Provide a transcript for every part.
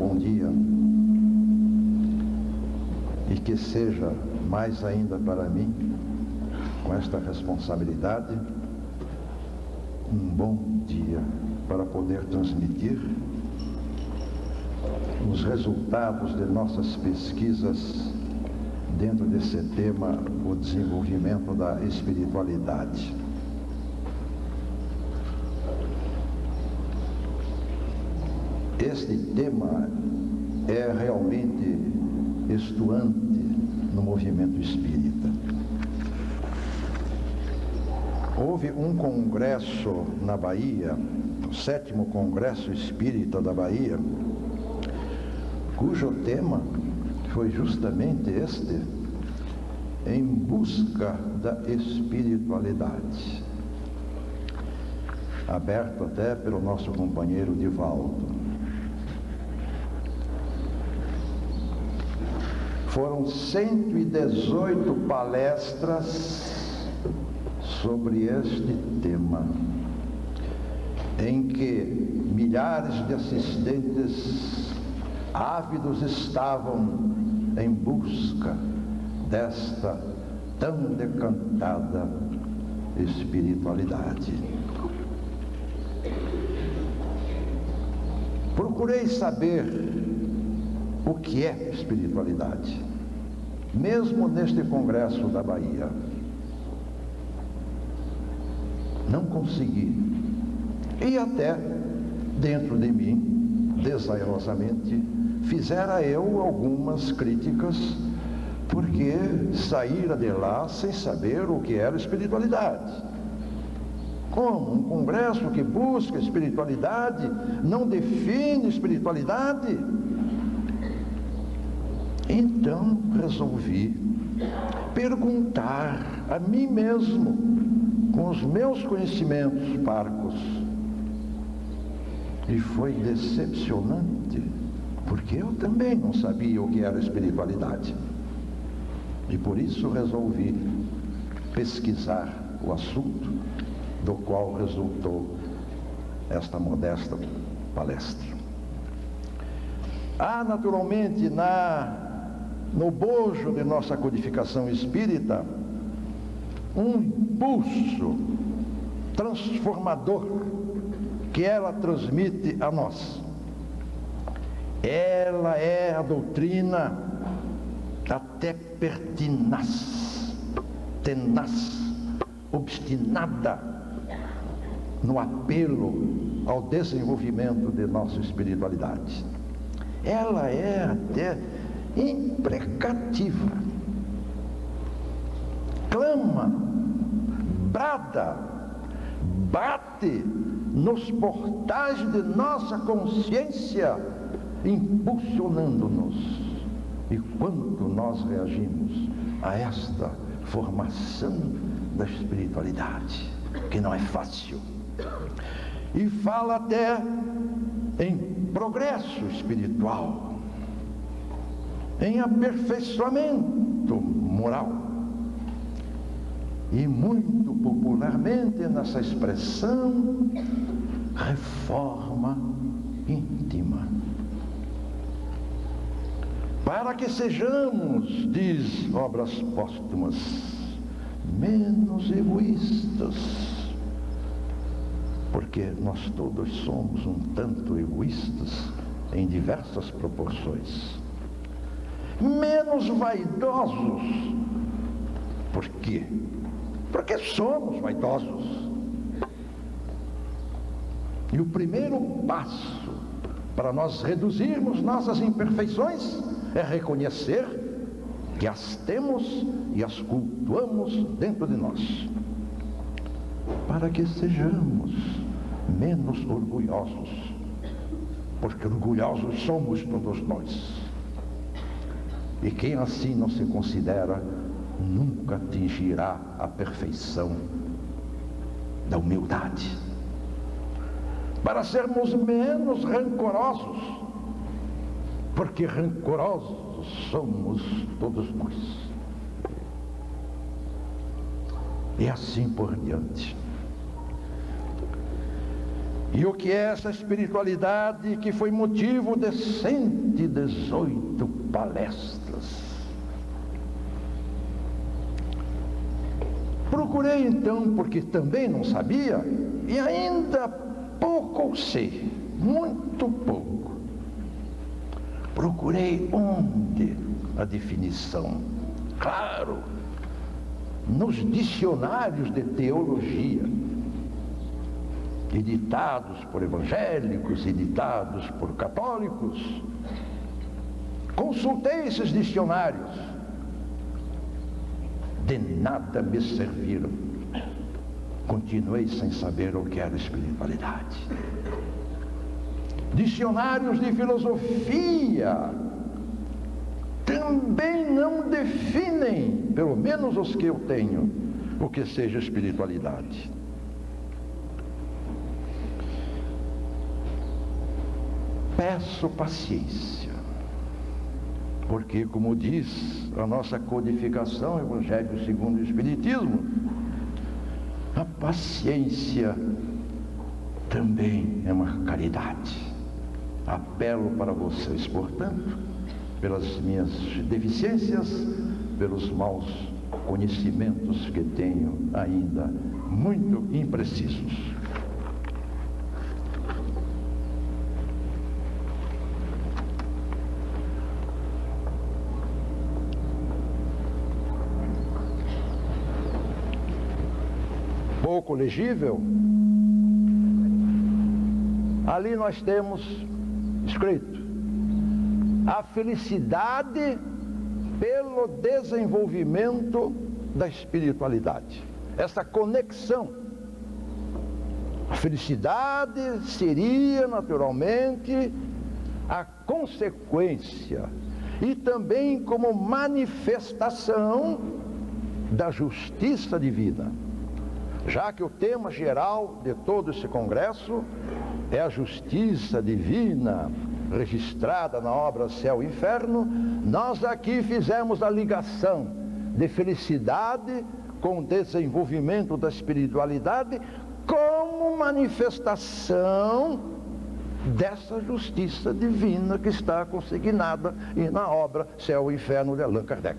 bom dia, e que seja mais ainda para mim, com esta responsabilidade, um bom dia para poder transmitir os resultados de nossas pesquisas dentro desse tema, o desenvolvimento da espiritualidade. Este tema é realmente estuante no movimento espírita. Houve um congresso na Bahia, o 7º Congresso Espírita da Bahia, cujo tema foi justamente este, em busca da espiritualidade, aberto até pelo nosso companheiro Divaldo. Foram 118 palestras sobre este tema, em que milhares de assistentes ávidos estavam em busca desta tão decantada espiritualidade. Procurei saber o que é espiritualidade, mesmo neste congresso da Bahia. Não consegui. E até dentro de mim, desairosamente, fizera eu algumas críticas, porque saíra de lá sem saber o que era espiritualidade. Como um congresso que busca espiritualidade não define espiritualidade? Então resolvi perguntar a mim mesmo, com os meus conhecimentos parcos. E foi decepcionante, porque eu também não sabia o que era espiritualidade. E por isso resolvi pesquisar o assunto, do qual resultou esta modesta palestra. Há naturalmente no bojo de nossa codificação espírita um impulso transformador que ela transmite a nós. Ela é a doutrina até pertinaz, tenaz, obstinada no apelo ao desenvolvimento de nossa espiritualidade. Ela é até imprecativa, clama, brada, bate nos portais de nossa consciência, impulsionando-nos. E quanto nós reagimos a esta formação da espiritualidade, que não é fácil. E fala até em progresso espiritual, em aperfeiçoamento moral. E muito popularmente nessa expressão, reforma íntima. Para que sejamos, diz Obras Póstumas, menos egoístas, porque nós todos somos um tanto egoístas em diversas proporções. Menos vaidosos. Por quê? Porque somos vaidosos. E o primeiro passo para nós reduzirmos nossas imperfeições é reconhecer que as temos e as cultuamos dentro de nós, para que sejamos menos orgulhosos, porque orgulhosos somos todos nós. E quem assim não se considera, nunca atingirá a perfeição da humildade. Para sermos menos rancorosos, porque rancorosos somos todos nós. E assim por diante. E o que é essa espiritualidade que foi motivo de 118 palestras? Procurei então, porque também não sabia, e ainda pouco sei, muito pouco. Procurei onde a definição? Claro, nos dicionários de teologia, editados por evangélicos, editados por católicos. Consultei esses dicionários. De nada me serviram. Continuei sem saber o que era espiritualidade. Dicionários de filosofia também não definem, pelo menos os que eu tenho, o que seja espiritualidade. Peço paciência, porque, como diz a nossa codificação, Evangelho segundo o Espiritismo, a paciência também é uma caridade. Apelo para vocês, portanto, pelas minhas deficiências, pelos maus conhecimentos que tenho ainda muito imprecisos. Pouco legível, ali nós temos escrito: a felicidade pelo desenvolvimento da espiritualidade. Essa conexão. A felicidade seria naturalmente a consequência e também como manifestação da justiça divina. Já que o tema geral de todo esse congresso é a justiça divina registrada na obra Céu e Inferno, nós aqui fizemos a ligação de felicidade com o desenvolvimento da espiritualidade como manifestação dessa justiça divina que está consignada na obra Céu e Inferno de Allan Kardec.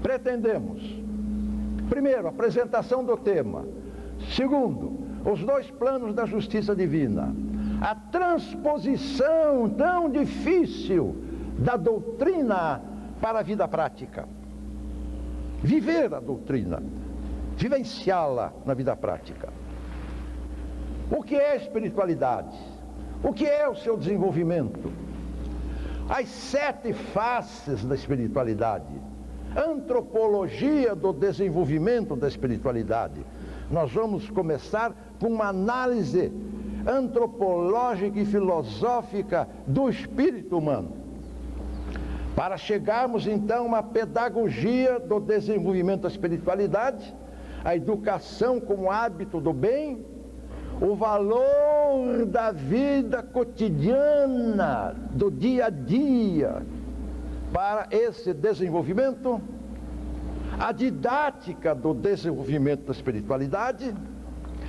Pretendemos, primeiro, a apresentação do tema. Segundo, os dois planos da justiça divina. A transposição tão difícil da doutrina para a vida prática. Viver a doutrina, vivenciá-la na vida prática. O que é espiritualidade? O que é o seu desenvolvimento? As 7 faces da espiritualidade. Antropologia do desenvolvimento da espiritualidade. Nós vamos começar com uma análise antropológica e filosófica do espírito humano, para chegarmos então a uma pedagogia do desenvolvimento da espiritualidade, a educação como hábito do bem, o valor da vida cotidiana, do dia a dia, para esse desenvolvimento, a didática do desenvolvimento da espiritualidade,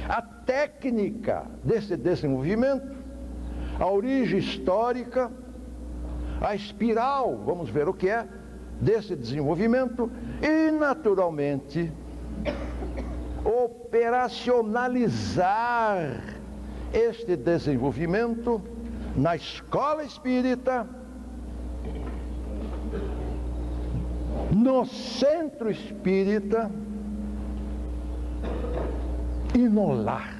a técnica desse desenvolvimento, a origem histórica, a espiral, vamos ver o que é, desse desenvolvimento e, naturalmente, operacionalizar este desenvolvimento na escola espírita, no centro espírita e no lar,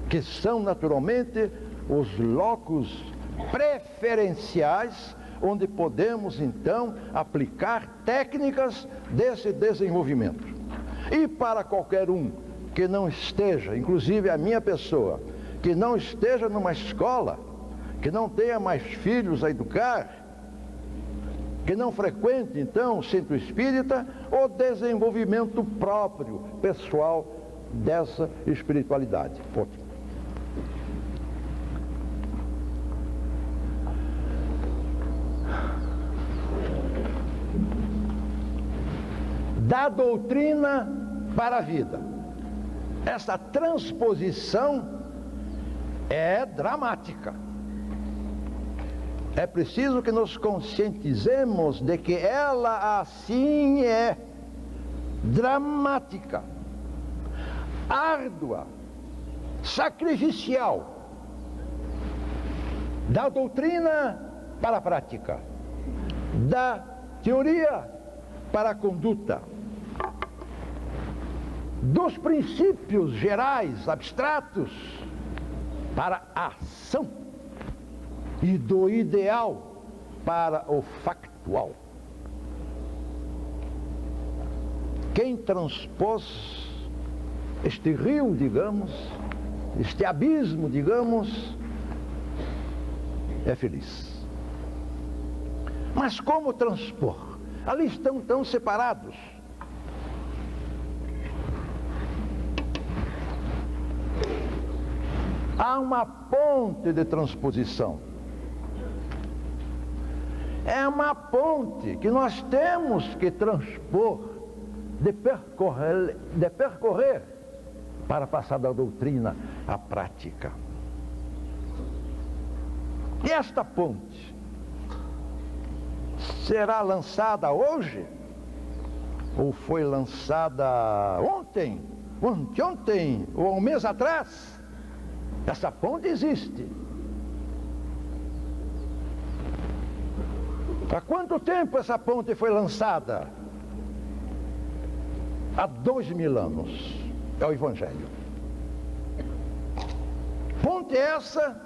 que são naturalmente os locos preferenciais onde podemos então aplicar técnicas desse desenvolvimento. E para qualquer um que não esteja, inclusive a minha pessoa, que não esteja numa escola, que não tenha mais filhos a educar, que não frequente então o centro espírita, o desenvolvimento próprio, pessoal dessa espiritualidade. da doutrina para a vida. Essa transposição é dramática. É preciso que nos conscientizemos de que ela assim é dramática, árdua, sacrificial, da doutrina para a prática, da teoria para a conduta, dos princípios gerais, abstratos, para a ação, e do ideal para o factual. Quem transpôs este rio, digamos, este abismo, digamos, é feliz. Mas como transpor? Ali estão tão separados. Há uma ponte de transposição. É uma ponte que nós temos que transpor, de percorrer para passar da doutrina à prática. E esta ponte será lançada hoje? Ou foi lançada ontem, anteontem, ou um mês atrás? Essa ponte existe. Há quanto tempo essa ponte foi lançada? Há 2000 anos. É o Evangelho. Ponte essa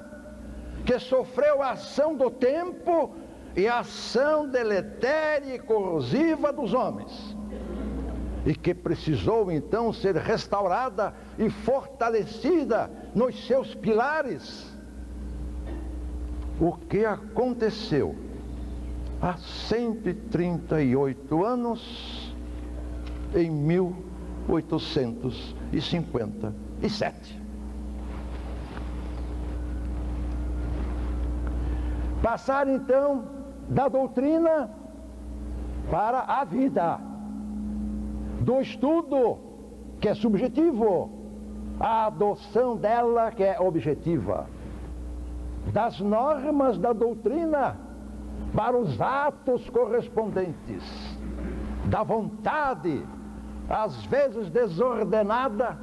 que sofreu a ação do tempo e a ação deletéria e corrosiva dos homens, e que precisou então ser restaurada e fortalecida nos seus pilares. O que aconteceu há 138 anos, em 1857. Passar então da doutrina para a vida, do estudo, que é subjetivo, à adoção dela, que é objetiva, das normas da doutrina para os atos correspondentes, da vontade, às vezes desordenada,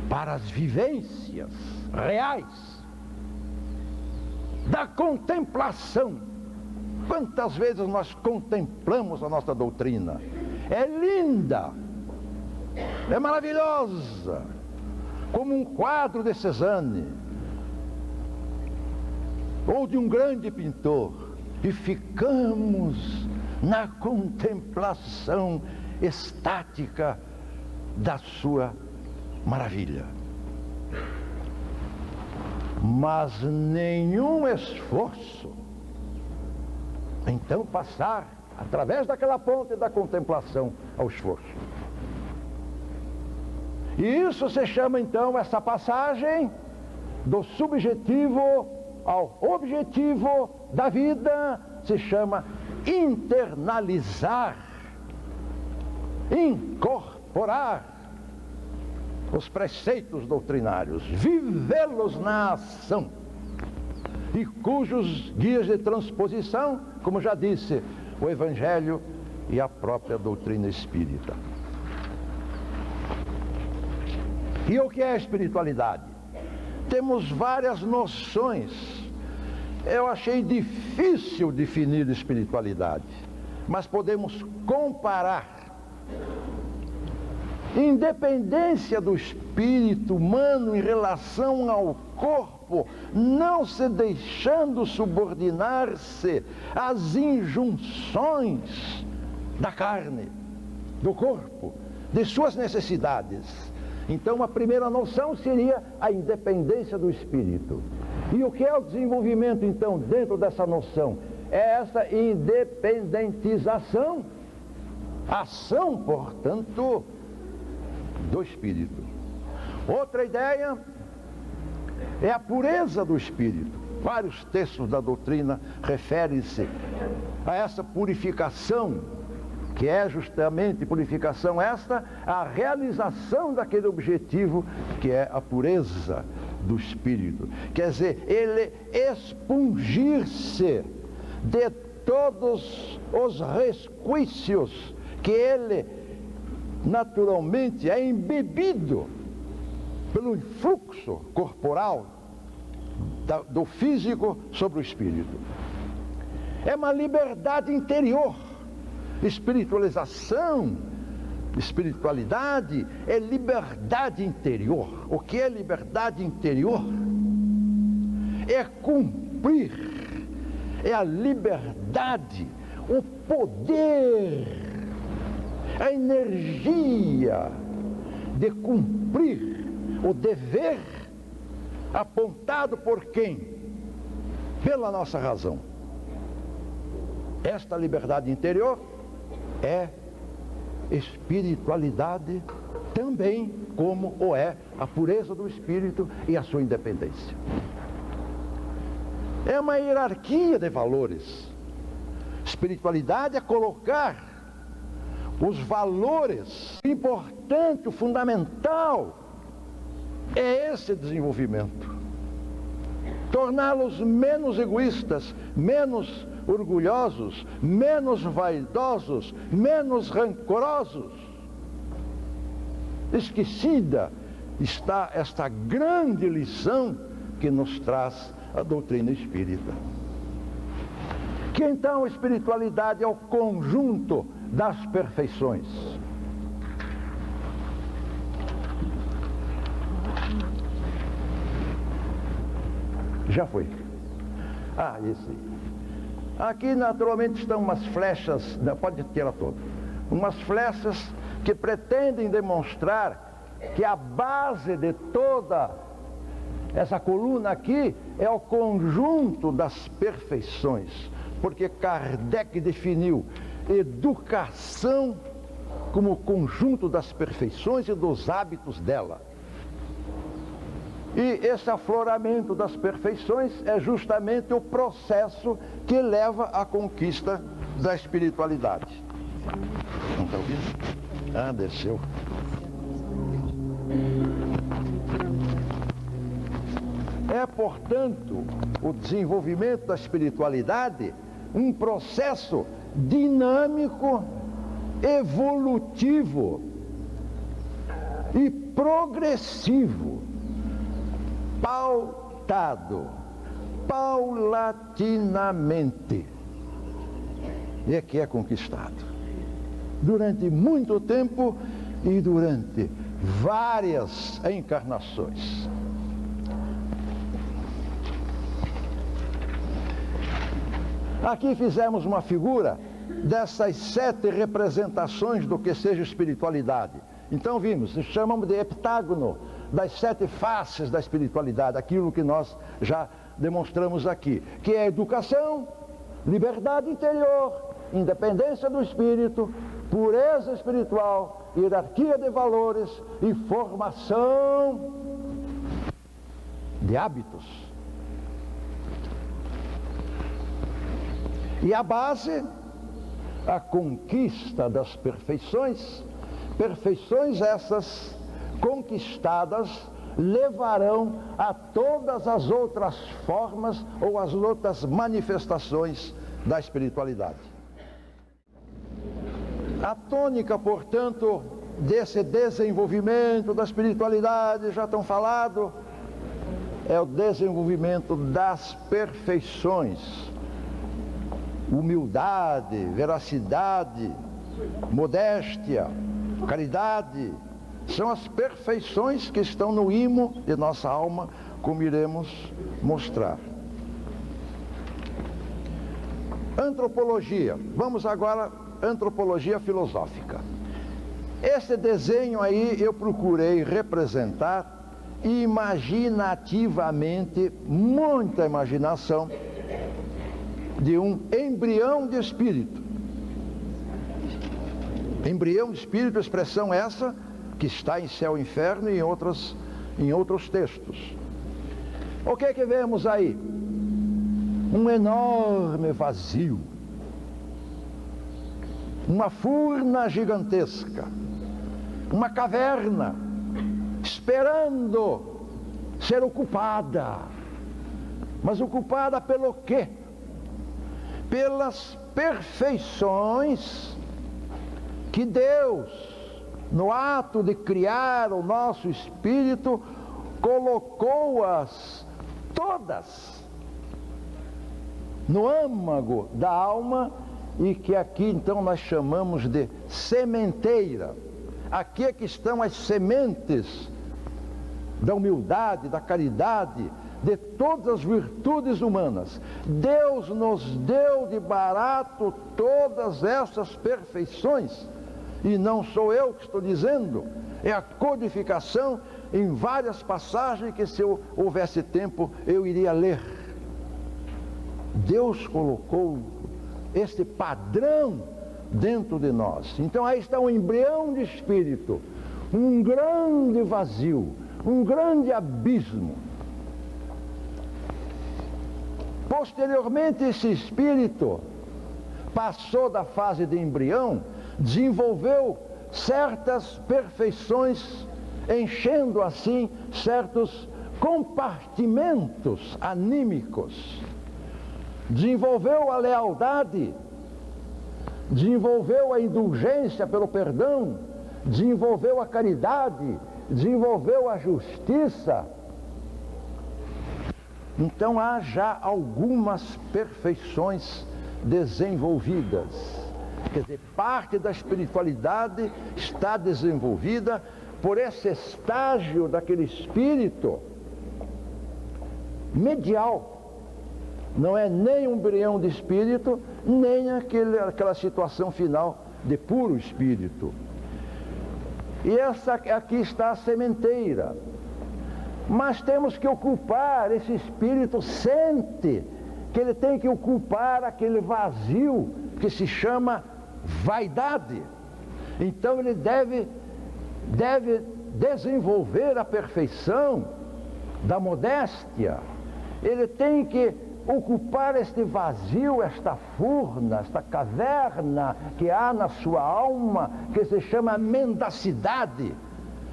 para as vivências reais, da contemplação. Quantas vezes nós contemplamos a nossa doutrina? É linda, é maravilhosa, como um quadro de Cézanne ou de um grande pintor, e ficamos na contemplação estática da sua maravilha. Mas nenhum esforço então passar através daquela ponte da contemplação ao esforço. E isso se chama então, essa passagem do subjetivo ao objetivo da vida, se chama internalizar, incorporar os preceitos doutrinários, vivê-los na ação, e cujos guias de transposição, como já disse, o Evangelho e a própria doutrina espírita. E o que é a espiritualidade? Temos várias noções. Eu achei difícil definir espiritualidade, mas podemos comparar. Independência do espírito humano em relação ao corpo, não se deixando subordinar-se às injunções da carne, do corpo, de suas necessidades. Então a primeira noção seria a independência do espírito. E o que é o desenvolvimento então dentro dessa noção? É essa independentização, ação, portanto, do espírito. Outra ideia é a pureza do espírito. Vários textos da doutrina referem-se a essa purificação que é justamente purificação esta, a realização daquele objetivo que é a pureza do espírito. Quer dizer, ele expungir-se de todos os resquícios que ele naturalmente é embebido pelo influxo corporal do físico sobre o espírito. É uma liberdade interior. Espiritualização, espiritualidade é liberdade interior. O que é liberdade interior? É cumprir, é a liberdade, o poder, a energia de cumprir o dever apontado por quem? Pela nossa razão. Esta liberdade interior é espiritualidade também, como o é a pureza do espírito e a sua independência. É uma hierarquia de valores. Espiritualidade é colocar os valores. O importante, o fundamental é esse desenvolvimento. Torná-los menos egoístas, menos orgulhosos, menos vaidosos, menos rancorosos. Esquecida está esta grande lição que nos traz a doutrina espírita. Que então a espiritualidade é o conjunto das perfeições. Já foi. Esse. Aqui naturalmente estão umas flechas, pode tirar todo. Umas flechas que pretendem demonstrar que a base de toda essa coluna aqui é o conjunto das perfeições. Porque Kardec definiu educação como o conjunto das perfeições e dos hábitos dela. E esse afloramento das perfeições é justamente o processo que leva à conquista da espiritualidade. Não está ouvindo? Desceu. É, portanto, o desenvolvimento da espiritualidade um processo dinâmico, evolutivo e progressivo, pautado, paulatinamente, e que é conquistado durante muito tempo e durante várias encarnações. Aqui fizemos uma figura dessas 7 representações do que seja espiritualidade. Então vimos, chamamos de heptágono das 7 faces da espiritualidade, aquilo que nós já demonstramos aqui, que é educação, liberdade interior, independência do espírito, pureza espiritual, hierarquia de valores e formação de hábitos. E a base, a conquista das perfeições, perfeições essas conquistadas levarão a todas as outras formas ou as outras manifestações da espiritualidade. A tônica, portanto, desse desenvolvimento da espiritualidade, já tão falado, é o desenvolvimento das perfeições. Humildade, veracidade, modéstia, caridade, são as perfeições que estão no imo de nossa alma, como iremos mostrar. Antropologia, vamos agora, antropologia filosófica. Esse desenho aí eu procurei representar imaginativamente, muita imaginação, de um embrião de espírito. Embrião de espírito, expressão essa que está em Céu e Inferno e em outros textos. O que é que vemos aí? Um enorme vazio. uma furna gigantesca, uma caverna, esperando ser ocupada. Mas ocupada pelo quê? Pelas perfeições que Deus, no ato de criar o nosso espírito, colocou-as todas no âmago da alma, e que aqui então nós chamamos de sementeira. Aqui é que estão as sementes da humildade, da caridade, de todas as virtudes humanas. Deus nos deu de barato todas essas perfeições, e não sou eu que estou dizendo, é a codificação em várias passagens que, se houvesse tempo, eu iria ler. Deus colocou este padrão dentro de nós. Então aí está um embrião de espírito, um grande vazio, um grande abismo. Posteriormente, esse espírito passou da fase de embrião, desenvolveu certas perfeições, enchendo assim certos compartimentos anímicos. Desenvolveu a lealdade, desenvolveu a indulgência pelo perdão, desenvolveu a caridade, desenvolveu a justiça. Então há já algumas perfeições desenvolvidas. Quer dizer, parte da espiritualidade está desenvolvida por esse estágio daquele espírito medial. Não é nem um embrião de espírito, nem aquela situação final de puro espírito. E essa aqui está a sementeira. Mas temos que ocupar, esse espírito sente que ele tem que ocupar aquele vazio que se chama vaidade. Então ele deve desenvolver a perfeição da modéstia. Ele tem que ocupar este vazio, esta furna, esta caverna que há na sua alma, que se chama mendacidade,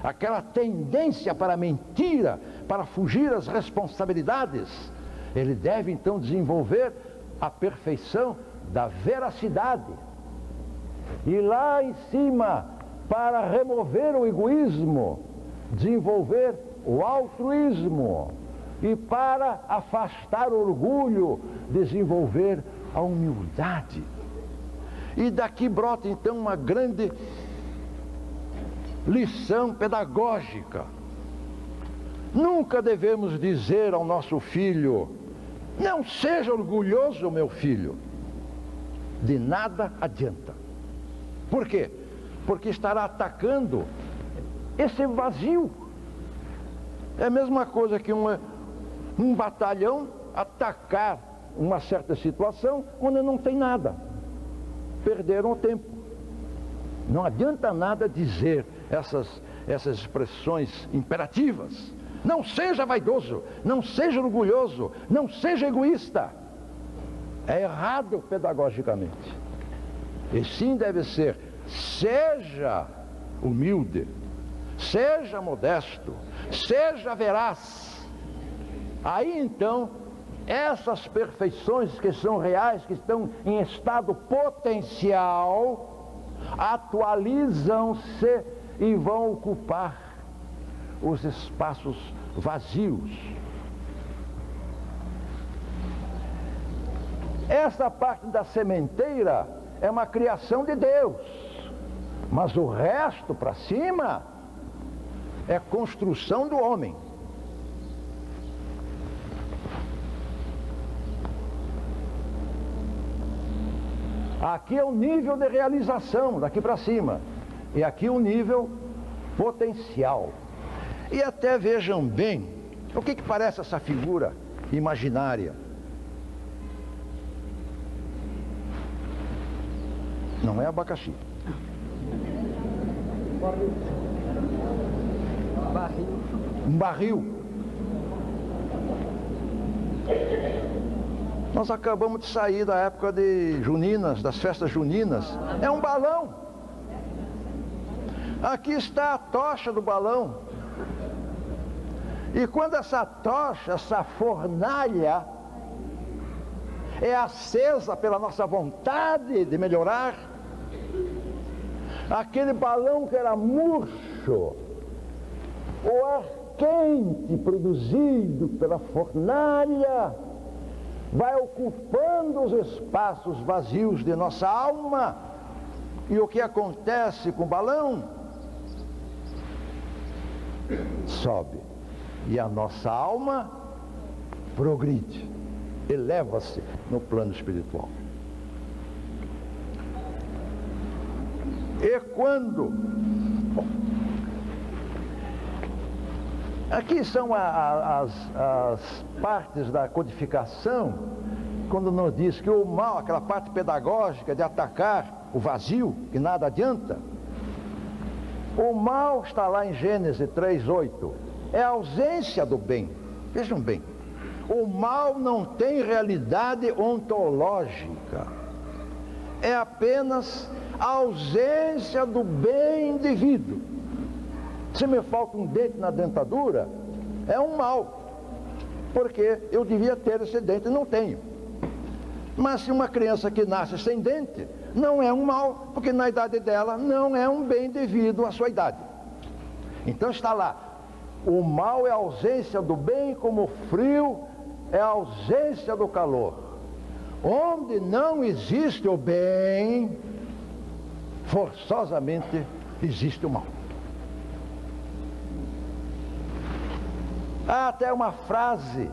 aquela tendência para a mentira, para fugir às responsabilidades. Ele deve então desenvolver a perfeição da veracidade. E lá em cima, para remover o egoísmo, desenvolver o altruísmo. E para afastar o orgulho, desenvolver a humildade. E daqui brota então uma grande lição pedagógica. Nunca devemos dizer ao nosso filho: não seja orgulhoso, meu filho. De nada adianta. Por quê? Porque estará atacando esse vazio. É a mesma coisa que um batalhão atacar uma certa situação onde não tem nada. Perderam o tempo. Não adianta nada dizer essas expressões imperativas. Não seja vaidoso, não seja orgulhoso, não seja egoísta. É errado pedagogicamente. E sim deve ser: seja humilde, seja modesto, seja veraz. Aí então, essas perfeições que são reais, que estão em estado potencial, atualizam-se e vão ocupar os espaços vazios. Essa parte da sementeira é uma criação de Deus, mas o resto para cima é construção do homem. Aqui é o nível de realização, daqui para cima. E aqui o nível potencial. E até vejam bem, o que parece essa figura imaginária? Não é abacaxi. Um barril. Nós acabamos de sair da época de juninas, das festas juninas. É um balão. Aqui está a tocha do balão. E quando essa tocha, essa fornalha, é acesa pela nossa vontade de melhorar, aquele balão que era murcho, o ar quente produzido pela fornalha, vai ocupando os espaços vazios de nossa alma. E o que acontece com o balão? Sobe. E a nossa alma progride, eleva-se no plano espiritual. E quando... Aqui são as partes da codificação, quando nos diz que o mal, aquela parte pedagógica de atacar o vazio, que nada adianta. O mal está lá em Gênesis 3:8. É a ausência do bem. Vejam bem, o mal não tem realidade ontológica. É apenas a ausência do bem devido. Se me falta um dente na dentadura, é um mal, porque eu devia ter esse dente e não tenho. Mas se uma criança que nasce sem dente, não é um mal, porque na idade dela não é um bem devido à sua idade. Então está lá, o mal é a ausência do bem, como o frio é a ausência do calor. Onde não existe o bem, forçosamente existe o mal. Há até uma frase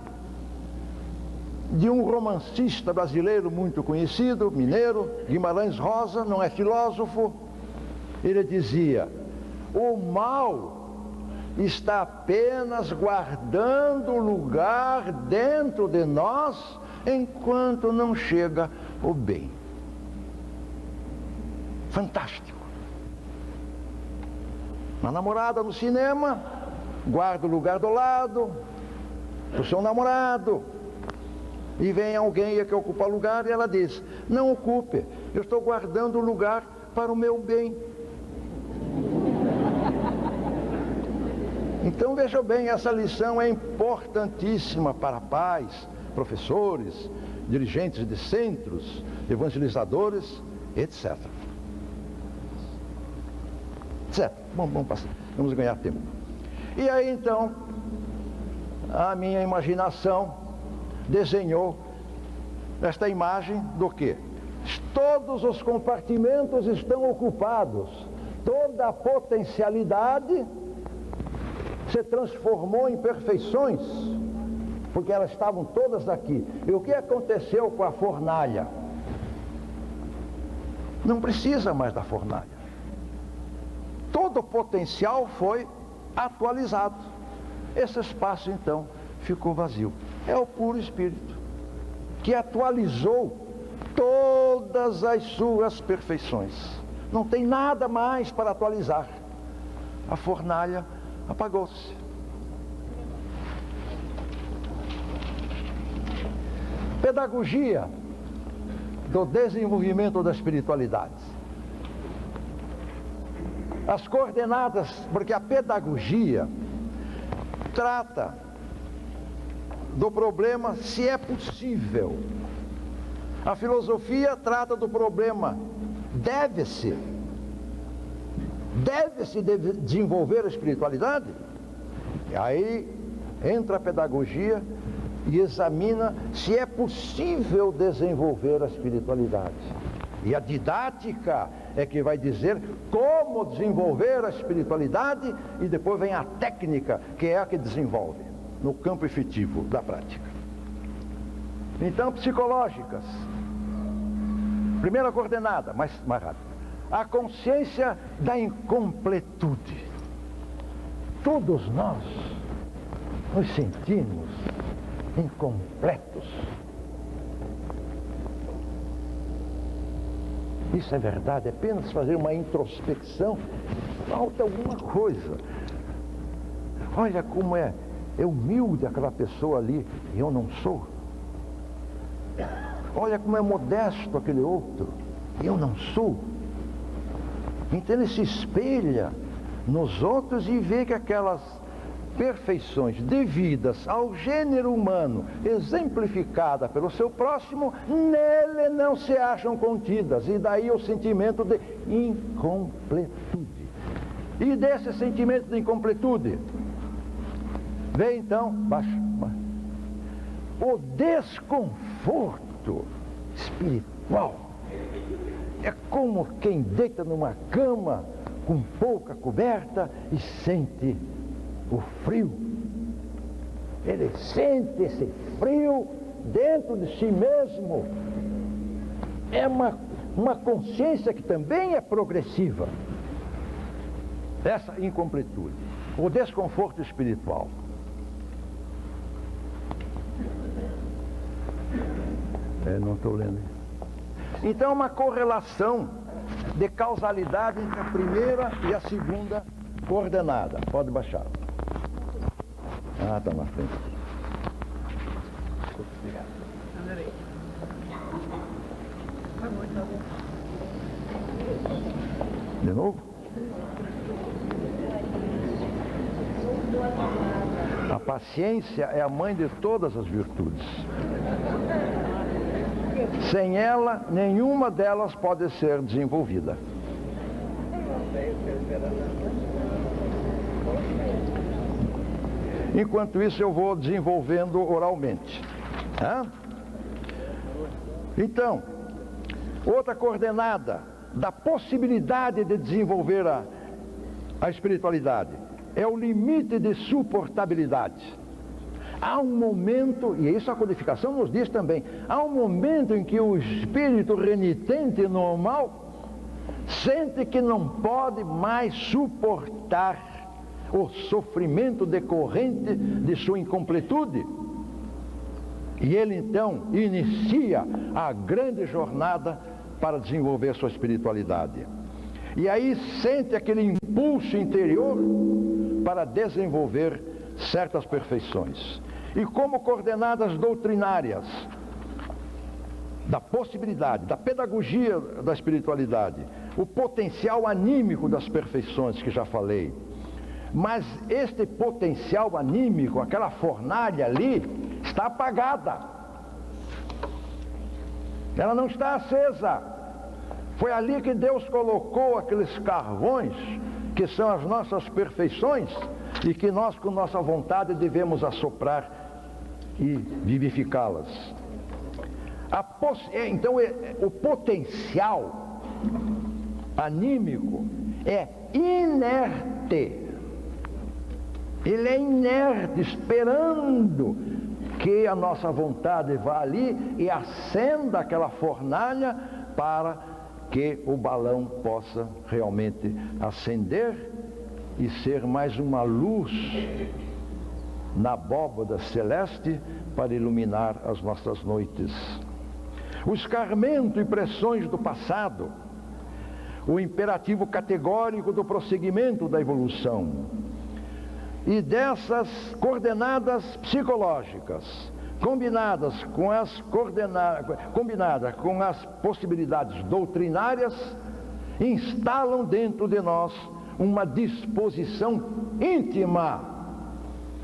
de um romancista brasileiro muito conhecido, mineiro, Guimarães Rosa, não é filósofo. Ele dizia: o mal está apenas guardando lugar dentro de nós enquanto não chega o bem. Fantástico. Uma namorada no cinema guarda o lugar do lado do seu namorado, e vem alguém que ocupa o lugar e ela diz: não ocupe, eu estou guardando o lugar para o meu bem. Então veja bem, essa lição é importantíssima para pais, professores, dirigentes de centros, evangelizadores, etc. Certo, vamos passar, vamos ganhar tempo. E aí então, a minha imaginação desenhou esta imagem do quê? Todos os compartimentos estão ocupados, toda a potencialidade se transformou em perfeições, porque elas estavam todas aqui. E o que aconteceu com a fornalha? Não precisa mais da fornalha. Todo o potencial foi atualizado. Esse espaço então ficou vazio. É o puro Espírito que atualizou todas as suas perfeições. Não tem nada mais para atualizar. A fornalha apagou-se. Pedagogia do desenvolvimento da espiritualidade. As coordenadas, porque a pedagogia trata do problema se é possível. A filosofia trata do problema deve-se desenvolver a espiritualidade. E aí entra a pedagogia e examina se é possível desenvolver a espiritualidade. E a didática é que vai dizer como desenvolver a espiritualidade, e depois vem a técnica, que é a que desenvolve no campo efetivo da prática. Então, psicológicas. Primeira coordenada, mais rápido. A consciência da incompletude. Todos nós nos sentimos incompletos. Isso é verdade, é apenas fazer uma introspecção, falta alguma coisa. Olha como é humilde aquela pessoa ali, e eu não sou. Olha como é modesto aquele outro. Eu não sou. Então ele se espelha nos outros e vê que aquelas perfeições devidas ao gênero humano, exemplificada pelo seu próximo, nele não se acham contidas. E daí o sentimento de incompletude. E desse sentimento de incompletude, vem então, o desconforto espiritual. É como quem deita numa cama com pouca coberta e sente o frio. Ele sente esse frio dentro de si mesmo. É uma consciência que também é progressiva. Essa incompletude, o desconforto espiritual. Não estou lendo. Então, uma correlação de causalidade entre a primeira e a segunda coordenada. Pode baixar. Está na frente. Obrigado. De novo? A paciência é a mãe de todas as virtudes. Sem ela, nenhuma delas pode ser desenvolvida. Enquanto isso, eu vou desenvolvendo oralmente. Então, outra coordenada da possibilidade de desenvolver a espiritualidade é o limite de suportabilidade. Há um momento, e isso a codificação nos diz também, há um momento em que o espírito renitente e normal sente que não pode mais suportar o sofrimento decorrente de sua incompletude. E ele então inicia a grande jornada para desenvolver sua espiritualidade. E aí sente aquele impulso interior para desenvolver certas perfeições. E como coordenadas doutrinárias da possibilidade, da pedagogia da espiritualidade, o potencial anímico das perfeições que já falei. Mas este potencial anímico, aquela fornalha ali, está apagada. Ela não está acesa. Foi ali que Deus colocou aqueles carvões, que são as nossas perfeições, e que nós, com nossa vontade, devemos assoprar e vivificá-las. Então, o potencial anímico é inerte. Ele é inerte, esperando que a nossa vontade vá ali e acenda aquela fornalha para que o balão possa realmente acender e ser mais uma luz na abóbada celeste para iluminar as nossas noites. O escarmento e pressões do passado, o imperativo categórico do prosseguimento da evolução, e dessas coordenadas psicológicas, combinadas com as possibilidades doutrinárias, instalam dentro de nós uma disposição íntima,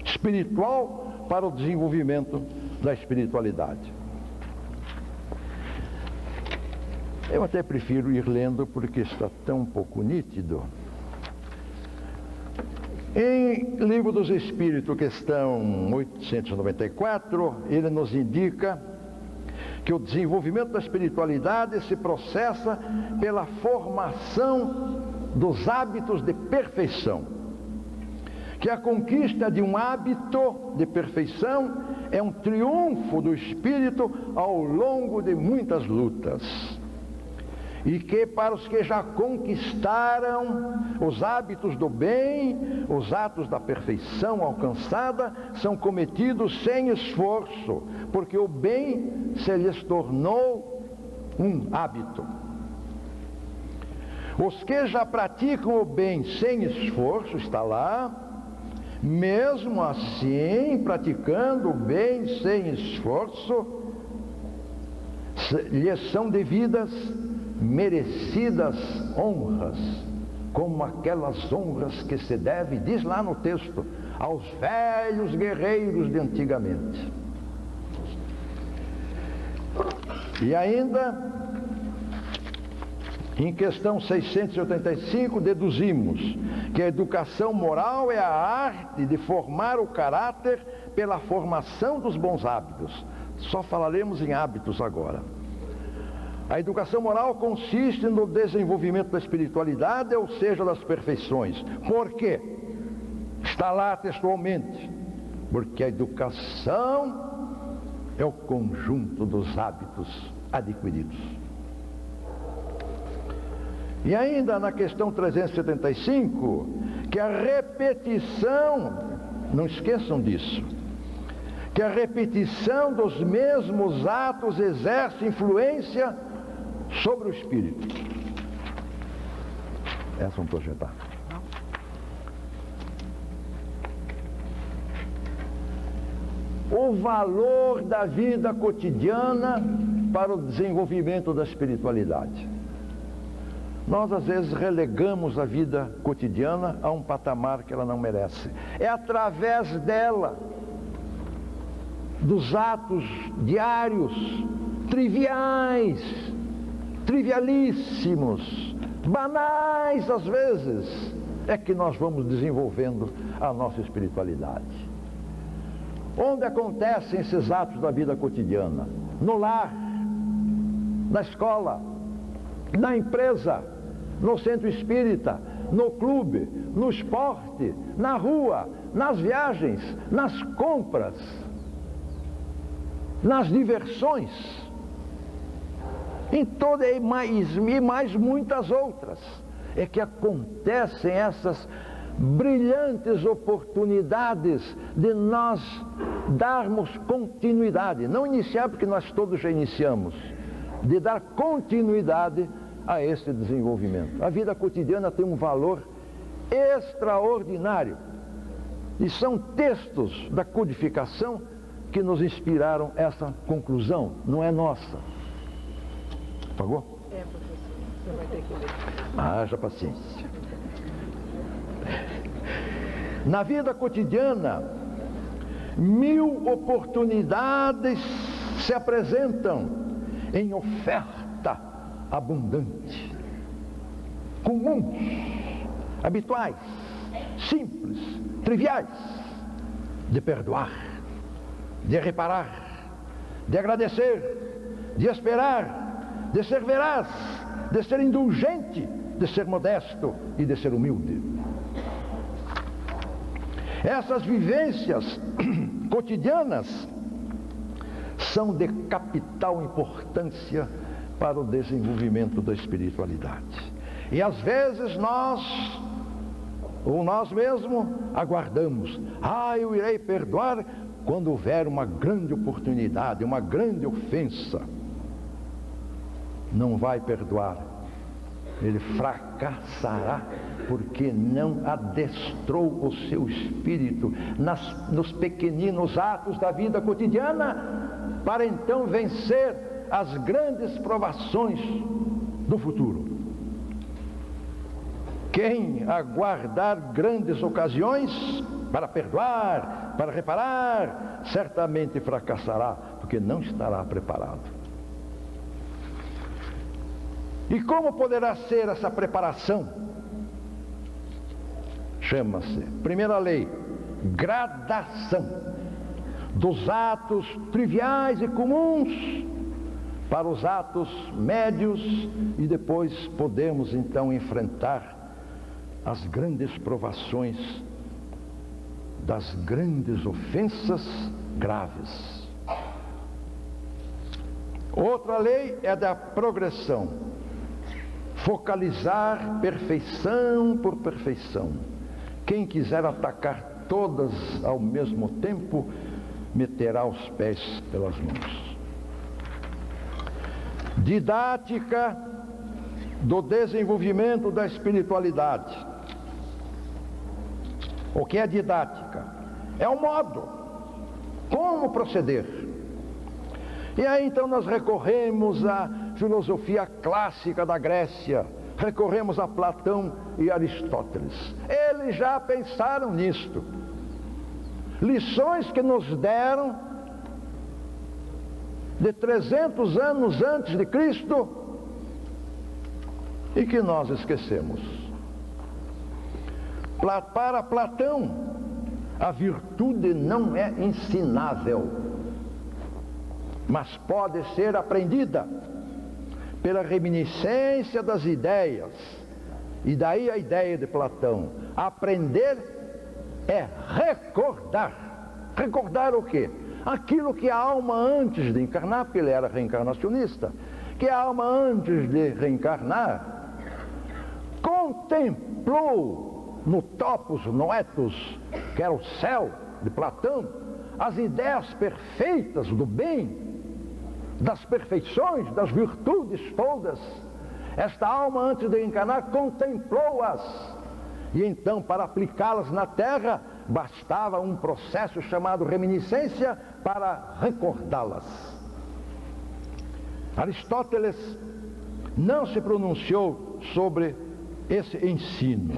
espiritual, para o desenvolvimento da espiritualidade. Eu até prefiro ir lendo porque está tão pouco nítido. Em Livro dos Espíritos, questão 894, ele nos indica que o desenvolvimento da espiritualidade se processa pela formação dos hábitos de perfeição. Que a conquista de um hábito de perfeição é um triunfo do espírito ao longo de muitas lutas. E que para os que já conquistaram os hábitos do bem, os atos da perfeição alcançada são cometidos sem esforço, porque o bem se lhes tornou um hábito. Os que já praticam o bem sem esforço, está lá, mesmo assim, praticando o bem sem esforço, lhes são devidas merecidas honras, como aquelas honras que se deve, diz lá no texto, aos velhos guerreiros de antigamente. E ainda, em questão 685, deduzimos que a educação moral é a arte de formar o caráter pela formação dos bons hábitos. Só falaremos em hábitos agora. A educação moral consiste no desenvolvimento da espiritualidade, ou seja, das perfeições. Por quê? Está lá textualmente. Porque a educação é o conjunto dos hábitos adquiridos. E ainda na questão 375, que a repetição, não esqueçam disso, que a repetição dos mesmos atos exerce influência sobre o espírito. Essa vamos projetar. O valor da vida cotidiana para o desenvolvimento da espiritualidade. Nós às vezes relegamos a vida cotidiana a um patamar que ela não merece. É através dela, dos atos diários, triviais, trivialíssimos, banais às vezes, é que nós vamos desenvolvendo a nossa espiritualidade. Onde acontecem esses atos da vida cotidiana? No lar, na escola, na empresa, no centro espírita, no clube, no esporte, na rua, nas viagens, nas compras, nas diversões, em toda e mais muitas outras, é que acontecem essas brilhantes oportunidades de nós darmos continuidade, não iniciar porque nós todos já iniciamos, de dar continuidade a esse desenvolvimento. A vida cotidiana tem um valor extraordinário e são textos da codificação que nos inspiraram essa conclusão, não é nossa. Pagou? É, professor, você vai ter que ler. Haja paciência. Na vida cotidiana, 1000 oportunidades se apresentam em oferta abundante, comuns, habituais, simples, triviais, de perdoar, de reparar, de agradecer, de esperar, de ser veraz, de ser indulgente, de ser modesto e de ser humilde. Essas vivências cotidianas são de capital importância para o desenvolvimento da espiritualidade. E às vezes nós, ou nós mesmos, aguardamos. Eu irei perdoar quando houver uma grande oportunidade, uma grande ofensa. Não vai perdoar. Ele fracassará porque não adestrou o seu espírito nos pequeninos atos da vida cotidiana para então vencer as grandes provações do futuro. Quem aguardar grandes ocasiões para perdoar, para reparar, certamente fracassará porque não estará preparado. E como poderá ser essa preparação? Chama-se, primeira lei, gradação dos atos triviais e comuns para os atos médios, e depois podemos então enfrentar as grandes provações das grandes ofensas graves. Outra lei é da progressão, focalizar perfeição por perfeição. Quem quiser atacar todas ao mesmo tempo, meterá os pés pelas mãos. Didática do desenvolvimento da espiritualidade. O que é didática? É o modo, como proceder. E aí então nós recorremos à filosofia clássica da Grécia, recorremos a Platão e Aristóteles. Eles já pensaram nisto. Lições que nos deram de 300 anos antes de Cristo e que nós esquecemos. Para Platão, a virtude não é ensinável, mas pode ser aprendida pela reminiscência das ideias. E daí a ideia de Platão: aprender é recordar. Recordar o quê? Aquilo que a alma antes de encarnar, porque ele era reencarnacionista, que a alma antes de reencarnar contemplou no topos noetos, que era o céu de Platão, as ideias perfeitas do bem, das perfeições, das virtudes todas. Esta alma antes de encarnar contemplou-as, e então para aplicá-las na terra bastava um processo chamado reminiscência para recordá-las. Aristóteles não se pronunciou sobre esse ensino,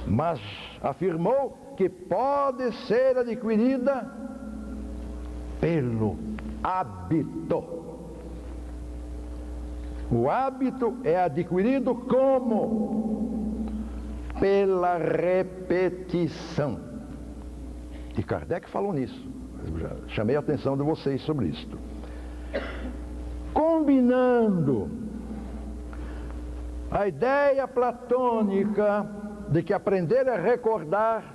mas afirmou que pode ser adquirida pelo hábito. O hábito é adquirido como? Pela repetição. E Kardec falou nisso. Eu já chamei a atenção de vocês sobre isto. Combinando a ideia platônica de que aprender é recordar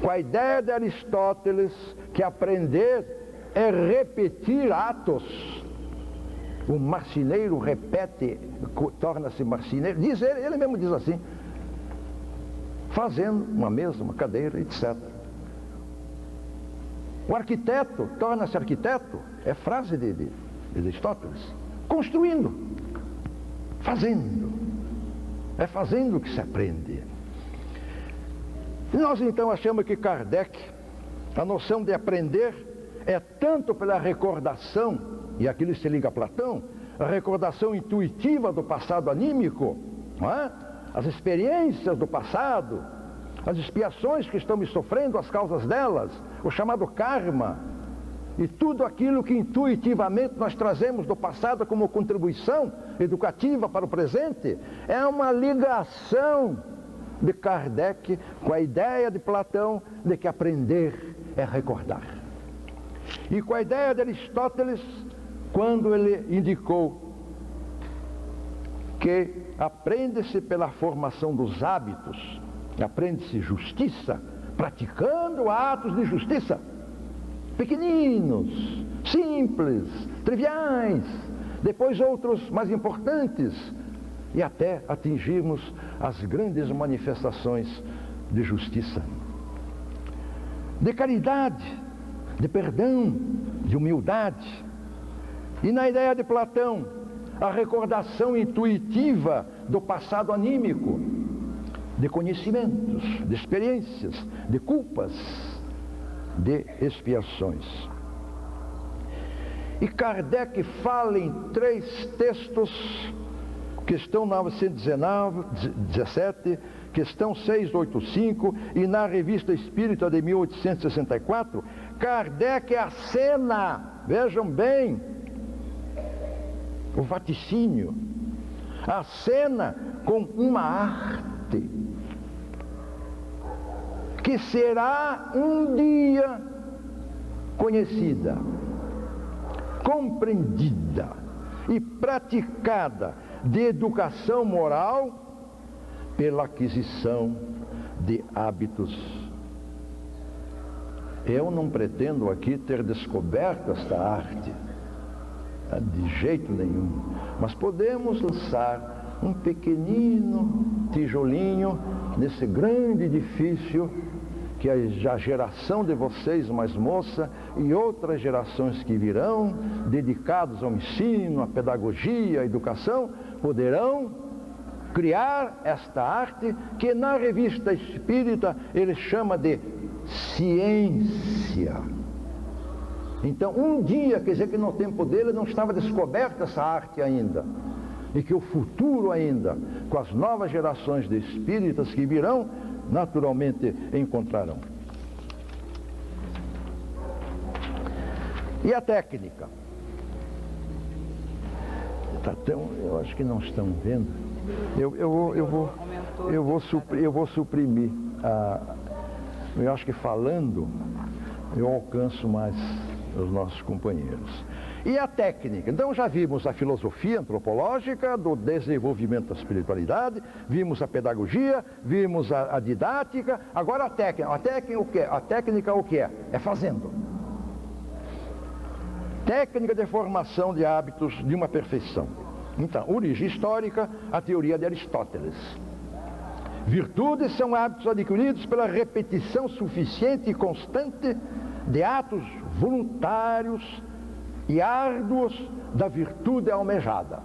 com a ideia de Aristóteles que aprender é repetir atos. O marceneiro repete, torna-se marceneiro. Diz ele mesmo diz assim: fazendo uma mesa, uma cadeira, etc. O arquiteto torna-se arquiteto, é frase de Aristóteles, construindo, fazendo. É fazendo que se aprende. E nós então achamos que Kardec, a noção de aprender é tanto pela recordação, e aquilo se liga a Platão, a recordação intuitiva do passado anímico, não é? As experiências do passado, as expiações que estamos sofrendo, as causas delas, o chamado karma, e tudo aquilo que intuitivamente nós trazemos do passado como contribuição educativa para o presente, é uma ligação de Kardec com a ideia de Platão de que aprender é recordar. E com a ideia de Aristóteles, quando ele indicou que aprende-se pela formação dos hábitos, aprende-se justiça, praticando atos de justiça, pequeninos, simples, triviais, depois outros mais importantes, e até atingirmos as grandes manifestações de justiça, de caridade, de perdão, de humildade. E na ideia de Platão, a recordação intuitiva do passado anímico, de conhecimentos, de experiências, de culpas, de expiações. E Kardec fala em 3 textos, questão 917, questão 685, e na Revista Espírita de 1864, Kardec acena, vejam bem, o vaticínio, acena com uma arte que será um dia conhecida, compreendida e praticada de educação moral pela aquisição de hábitos. Eu não pretendo aqui ter descoberto esta arte, de jeito nenhum, mas podemos lançar um pequenino tijolinho nesse grande edifício que a geração de vocês mais moça e outras gerações que virão, dedicados ao ensino, à pedagogia, à educação, poderão criar esta arte que na Revista Espírita ele chama de ciência. Então, um dia, quer dizer que no tempo dele não estava descoberta essa arte ainda. E que o futuro ainda, com as novas gerações de espíritas que virão, naturalmente encontrarão. E a técnica? Eu acho que não estão vendo. Eu vou suprimir. Eu acho que falando eu alcanço mais os nossos companheiros. E a técnica? Então já vimos a filosofia antropológica do desenvolvimento da espiritualidade, vimos a pedagogia, vimos a didática, agora a técnica. A técnica o que é? A técnica o que é? É fazendo. Técnica de formação de hábitos de uma perfeição. Então, origem histórica, a teoria de Aristóteles. Virtudes são hábitos adquiridos pela repetição suficiente e constante de atos voluntários e árduos da virtude almejada.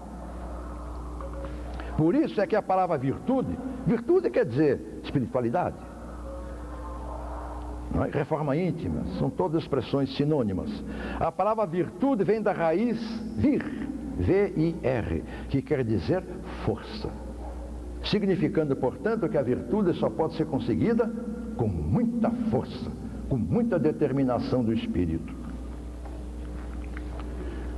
Por isso é que a palavra virtude quer dizer espiritualidade, não é? Reforma íntima, são todas expressões sinônimas. A palavra virtude vem da raiz vir, V-I-R, que quer dizer força, significando, portanto, que a virtude só pode ser conseguida com muita força, com muita determinação do espírito.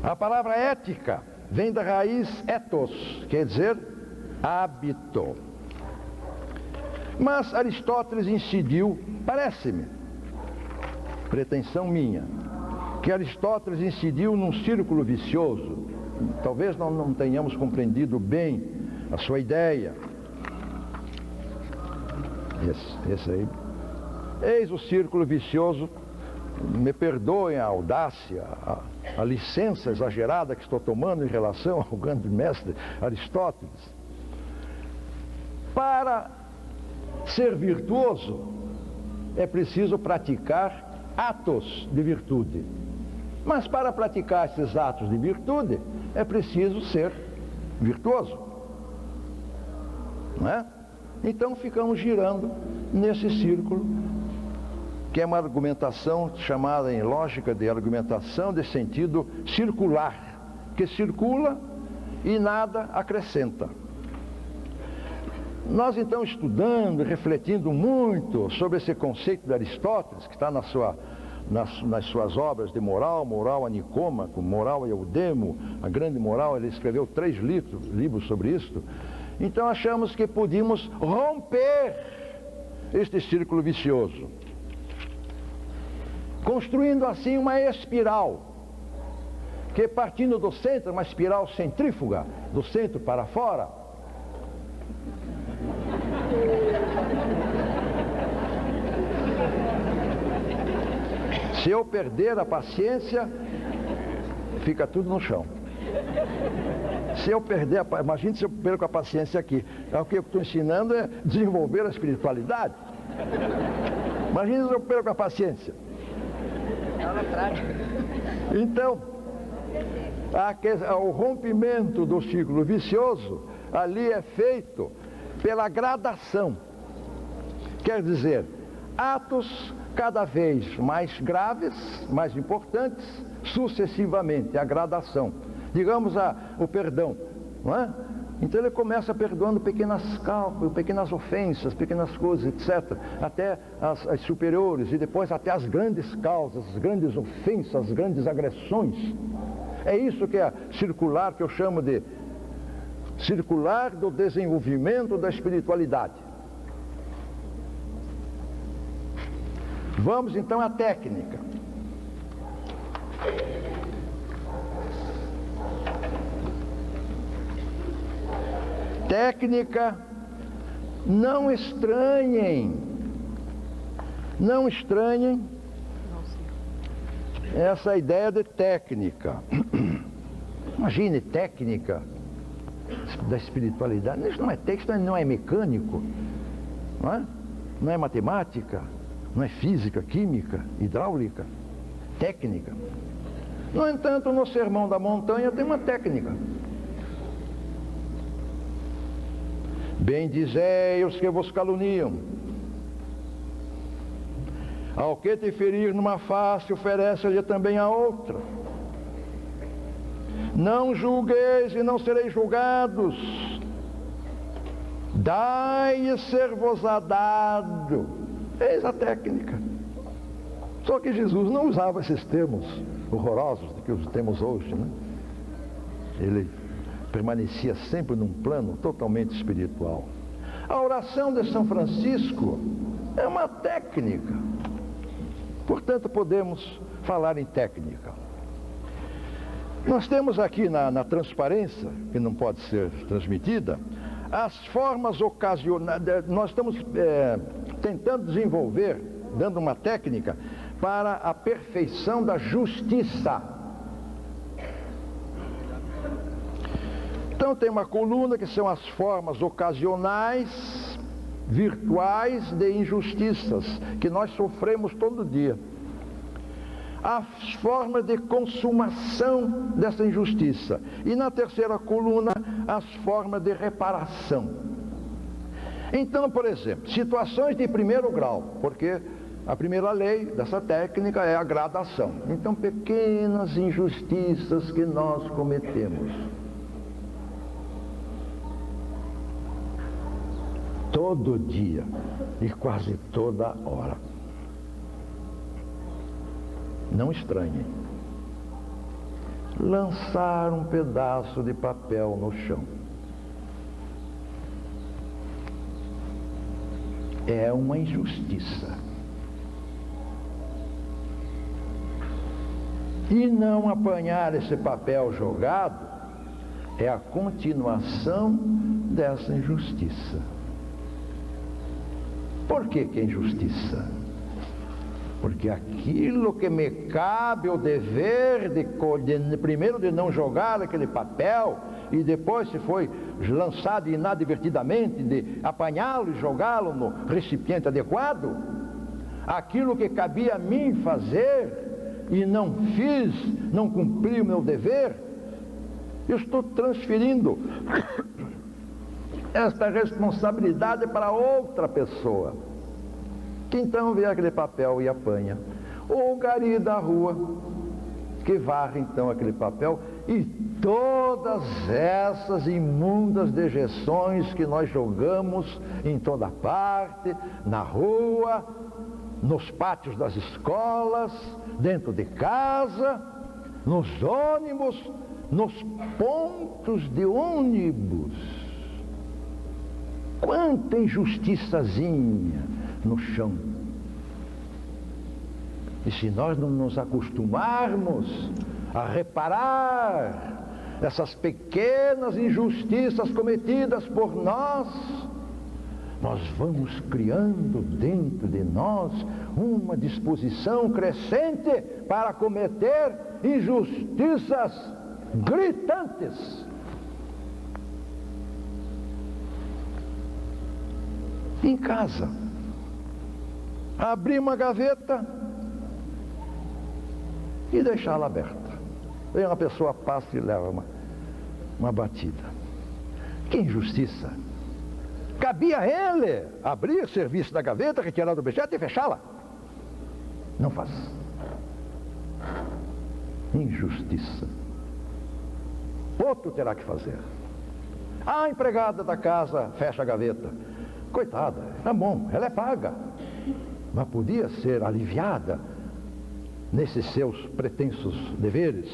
A palavra ética vem da raiz ethos, quer dizer hábito. Mas Aristóteles incidiu, parece-me, pretensão minha, que Aristóteles incidiu num círculo vicioso. Talvez não tenhamos compreendido bem a sua ideia. Esse aí. Eis o círculo vicioso, me perdoem a audácia, a licença exagerada que estou tomando em relação ao grande mestre Aristóteles. Para ser virtuoso, é preciso praticar atos de virtude. Mas para praticar esses atos de virtude, é preciso ser virtuoso. Não é? Então ficamos girando nesse círculo, que é uma argumentação chamada em lógica de argumentação de sentido circular, que circula e nada acrescenta. Nós então estudando e refletindo muito sobre esse conceito de Aristóteles, que está nas suas obras de moral a Nicômaco, moral a Eudemo, a grande moral, ele escreveu 3 livros sobre isso. Então achamos que podíamos romper este círculo vicioso, construindo assim uma espiral, que partindo do centro, uma espiral centrífuga, do centro para fora, se eu perder a paciência, fica tudo no chão. Se eu perder imagine se eu perco a paciência aqui. O que eu estou ensinando é desenvolver a espiritualidade. Imagine se eu perco a paciência. Então, o rompimento do ciclo vicioso ali é feito pela gradação. Quer dizer, atos cada vez mais graves, mais importantes, sucessivamente, a gradação. Digamos o perdão, não é? Então ele começa perdoando pequenas ofensas, pequenas coisas, etc. Até as superiores e depois até as grandes causas, as grandes ofensas, as grandes agressões. É isso que é circular, que eu chamo de circular do desenvolvimento da espiritualidade. Vamos então à técnica. Técnica, não estranhem essa ideia de técnica. Imagine técnica da espiritualidade. Isso não é texto, não é mecânico, não é? Não é matemática, não é física, química, hidráulica, técnica. No entanto, no Sermão da Montanha tem uma técnica. Bendizei os que vos caluniam, Ao que te ferir numa face, oferece-lhe também a outra. Não julgueis e não sereis julgados. Dai e ser-vos-á dado. Eis a técnica. Só que Jesus não usava esses termos horrorosos que os temos hoje, né? Ele permanecia sempre num plano totalmente espiritual. A oração de São Francisco é uma técnica. Portanto, podemos falar em técnica. Nós temos aqui na transparência, que não pode ser transmitida, as formas ocasionais. Nós estamos tentando desenvolver, dando uma técnica para a perfeição da justiça. Então tem uma coluna que são as formas ocasionais, virtuais de injustiças que nós sofremos todo dia. As formas de consumação dessa injustiça. E na terceira coluna, as formas de reparação. Então, por exemplo, situações de primeiro grau, porque a primeira lei dessa técnica é a gradação. Então, pequenas injustiças que nós cometemos. Todo dia e quase toda hora. Não estranhem. Lançar um pedaço de papel no chão. É uma injustiça. E não apanhar esse papel jogado é a continuação dessa injustiça. Por que é injustiça? Porque aquilo que me cabe o dever primeiro de não jogar aquele papel, e depois, se foi lançado inadvertidamente, de apanhá-lo e jogá-lo no recipiente adequado, aquilo que cabia a mim fazer e não fiz, não cumpri o meu dever, eu estou transferindo esta responsabilidade para outra pessoa, que então vê aquele papel e apanha. Ou o gari da rua, que varre então aquele papel e todas essas imundas dejeções que nós jogamos em toda parte, na rua, nos pátios das escolas, dentro de casa, nos ônibus, nos pontos de ônibus. Quanta injustiçazinha no chão. E se nós não nos acostumarmos a reparar essas pequenas injustiças cometidas por nós, nós vamos criando dentro de nós uma disposição crescente para cometer injustiças gritantes. Em casa, abrir uma gaveta e deixá-la aberta. Aí uma pessoa passa e leva uma batida. Que injustiça! Cabia a ele abrir o serviço da gaveta, retirar do objeto e fechá-la. Não faz. Injustiça. Outro terá que fazer. A empregada da casa fecha a gaveta. Coitada, tá bom, ela é paga, mas podia ser aliviada nesses seus pretensos deveres.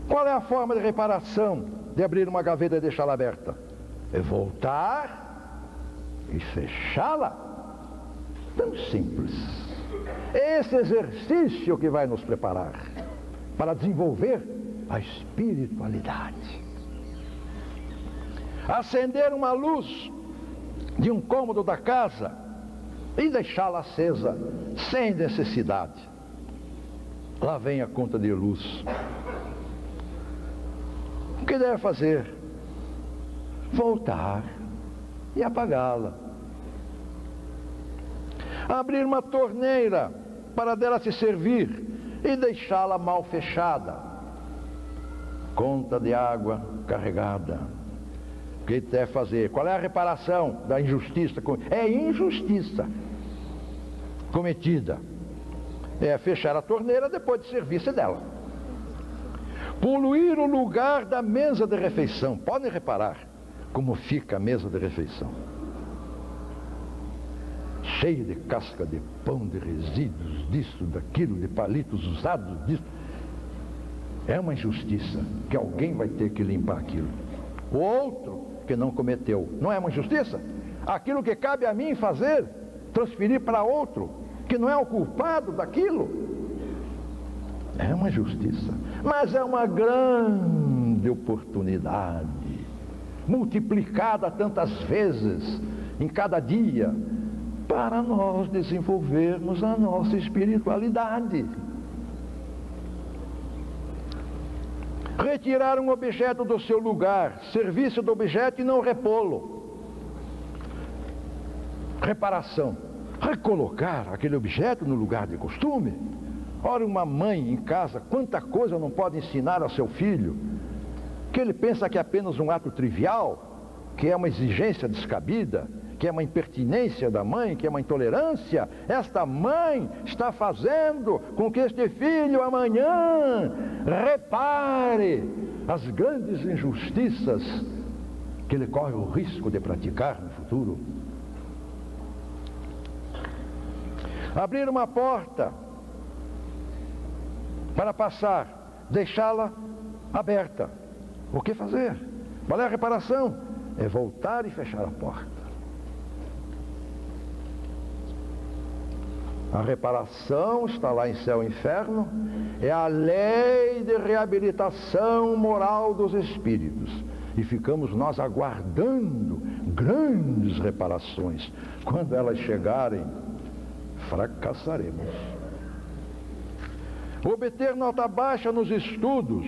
Qual é a forma de reparação de abrir uma gaveta e deixá-la aberta? É voltar e fechá-la. Tão simples. Esse exercício que vai nos preparar para desenvolver a espiritualidade. Acender uma luz de um cômodo da casa e deixá-la acesa sem necessidade. Lá vem a conta de luz. O que deve fazer? Voltar e apagá-la. Abrir uma torneira para dela se servir e deixá-la mal fechada. Conta de água carregada. O que deve fazer? Qual é a reparação da injustiça? É injustiça. cometida é fechar a torneira depois de servir-se dela. Poluir o lugar da mesa de refeição. Podem reparar como fica a mesa de refeição. Cheia de casca de pão, de resíduos, disso, daquilo, de palitos usados, disso. É uma injustiça que alguém vai ter que limpar aquilo. O outro que não cometeu, não é uma injustiça? Aquilo que cabe a mim fazer, transferir para outro, que não é o culpado daquilo, é uma injustiça. Mas é uma grande oportunidade, multiplicada tantas vezes, em cada dia, para nós desenvolvermos a nossa espiritualidade. Retirar um objeto do seu lugar, serviço do objeto e não repô-lo. Reparação. Recolocar aquele objeto no lugar de costume. Ora, uma mãe em casa, quanta coisa não pode ensinar ao seu filho, que ele pensa que é apenas um ato trivial, que é uma exigência descabida, que é uma impertinência da mãe, que é uma intolerância. Esta mãe está fazendo com que este filho amanhã repare as grandes injustiças que ele corre o risco de praticar no futuro. Abrir uma porta para passar, deixá-la aberta. O que fazer? Qual é a reparação? É voltar e fechar a porta. A reparação está lá em céu e inferno, é a lei de reabilitação moral dos espíritos. E ficamos nós aguardando grandes reparações. Quando elas chegarem, fracassaremos. Obter nota baixa nos estudos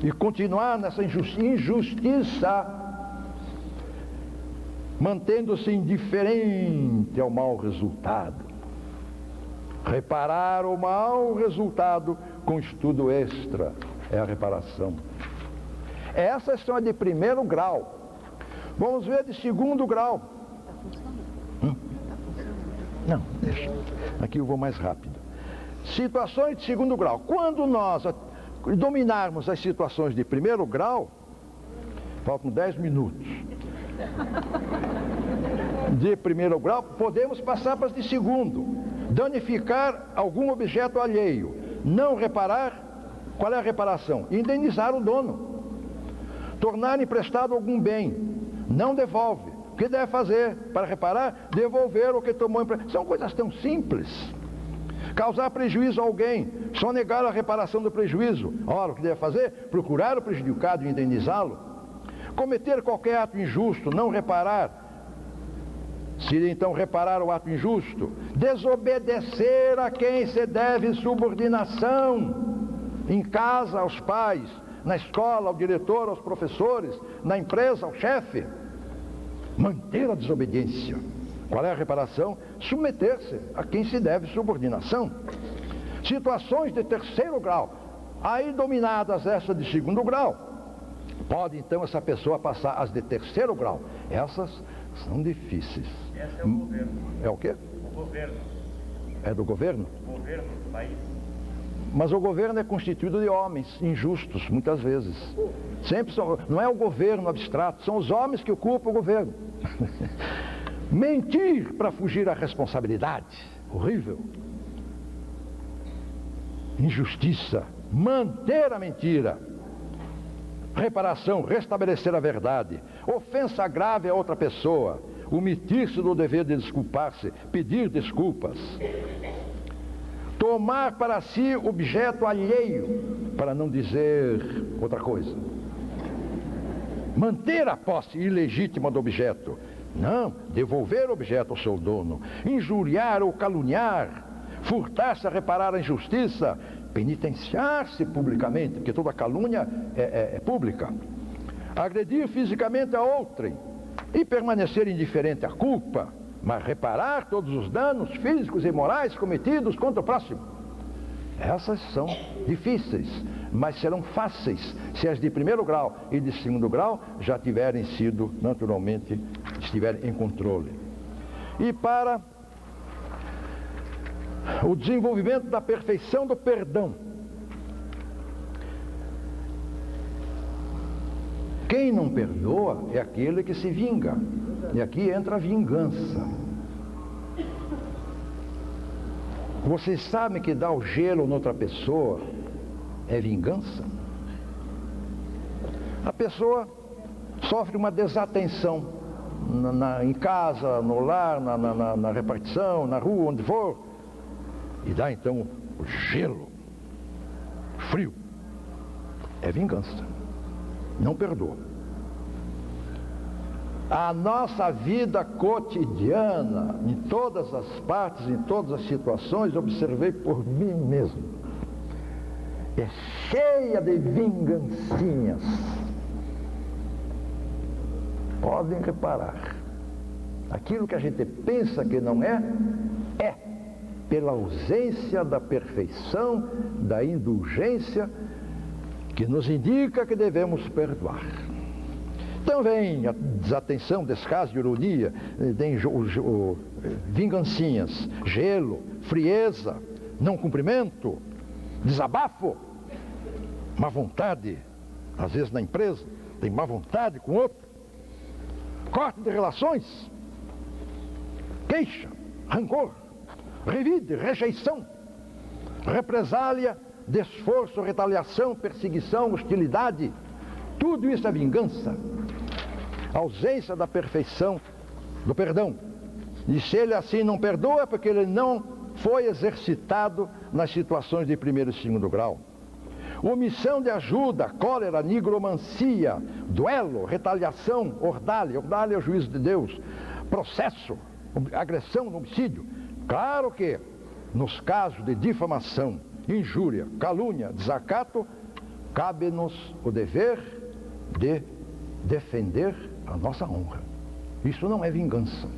e continuar nessa injustiça, mantendo-se indiferente ao mau resultado. Reparar o mau resultado com estudo extra é a reparação. Essas são as de primeiro grau. Vamos ver de segundo grau. Não, deixa. Aqui eu vou mais rápido. Situações de segundo grau. Quando nós dominarmos as situações de primeiro grau, faltam 10 minutos. De primeiro grau, podemos passar para as de segundo. Danificar algum objeto alheio. Não reparar. Qual é a reparação? Indenizar o dono. Tornar emprestado algum bem. Não devolve. O que deve fazer para reparar? Devolver o que tomou emprestado. São coisas tão simples. Causar prejuízo a alguém. Só negar a reparação do prejuízo. Ora, o que deve fazer? Procurar o prejudicado e indenizá-lo. Cometer qualquer ato injusto. Não reparar. Se então reparar o ato injusto, desobedecer a quem se deve subordinação, em casa aos pais, na escola ao diretor, aos professores, na empresa ao chefe, manter a desobediência. Qual é a reparação? Submeter-se a quem se deve subordinação. Situações de terceiro grau, aí dominadas essas de segundo grau, pode então essa pessoa passar as de terceiro grau. Essas são difíceis. Esse é o governo. É o quê? O governo. É do governo? O governo do país. Mas o governo é constituído de homens injustos, muitas vezes. Sempre são, não é o governo abstrato, são os homens que ocupam o governo. Mentir para fugir à responsabilidade. Horrível. Injustiça. Manter a mentira. Reparação, restabelecer a verdade. Ofensa grave a outra pessoa. Omitir-se do dever de desculpar-se. Pedir desculpas. Tomar para si objeto alheio, para não dizer outra coisa. Manter a posse ilegítima do objeto. Não, devolver o objeto ao seu dono. Injuriar ou caluniar. Furtar-se a reparar a injustiça. Penitenciar-se publicamente, porque toda calúnia é pública. Agredir fisicamente a outrem e permanecer indiferente à culpa, mas reparar todos os danos físicos e morais cometidos contra o próximo. Essas são difíceis, mas serão fáceis se as de primeiro grau e de segundo grau já tiverem sido, naturalmente, estiverem em controle. E para o desenvolvimento da perfeição do perdão. Quem não perdoa é aquele que se vinga. E aqui entra a vingança. Vocês sabem que dar o gelo noutra pessoa é vingança? A pessoa sofre uma desatenção em casa, no lar, na repartição, na rua, onde for, e dá então o gelo, frio. É vingança. Não perdoa. A nossa vida cotidiana, em todas as partes, em todas as situações, observei por mim mesmo, é cheia de vingancinhas. Podem reparar, aquilo que a gente pensa que não é, é pela ausência da perfeição, da indulgência, que nos indica que devemos perdoar. Então vem a desatenção, descaso, ironia, tem vingancinhas, gelo, frieza, não cumprimento, desabafo, má vontade, às vezes na empresa, tem má vontade com outro, corte de relações, queixa, rancor, revide, rejeição, represália, desforço, retaliação, perseguição, hostilidade, tudo isso é vingança. A ausência da perfeição, do perdão. E se ele assim não perdoa, é porque ele não foi exercitado nas situações de primeiro e segundo grau. Omissão de ajuda, cólera, nigromancia, duelo, retaliação, ordalha. Ordalha é o juízo de Deus. Processo, agressão, homicídio. Claro que, nos casos de difamação, injúria, calúnia, desacato, cabe-nos o dever de defender a nossa honra. Isso não é vingança.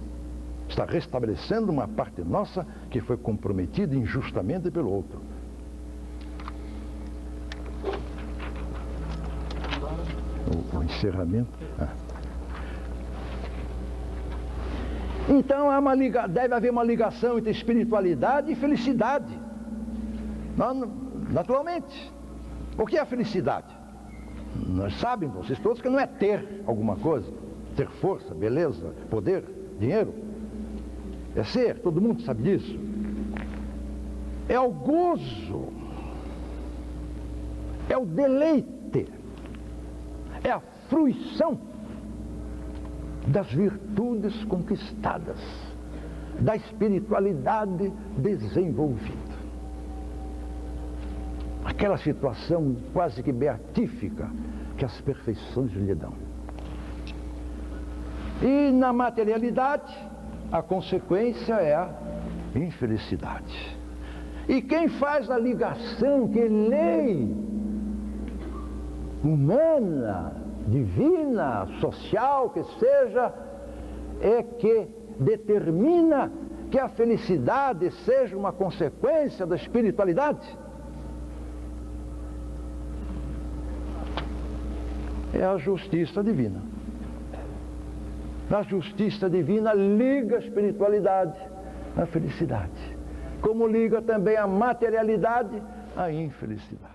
Está restabelecendo uma parte nossa que foi comprometida injustamente pelo outro. O encerramento. Então deve haver uma ligação entre espiritualidade e felicidade. Naturalmente. O que é a felicidade? Nós sabem, vocês todos, que não é ter alguma coisa, ter força, beleza, poder, dinheiro. É ser, todo mundo sabe disso. É o gozo, é o deleite, é a fruição das virtudes conquistadas, da espiritualidade desenvolvida. Aquela situação quase que beatífica que as perfeições lhe dão. E na materialidade, a consequência é a infelicidade. E quem faz a ligação, que lei humana, divina, social, que seja, é que determina que a felicidade seja uma consequência da espiritualidade. É a justiça divina. A justiça divina liga a espiritualidade à felicidade, como liga também a materialidade à infelicidade.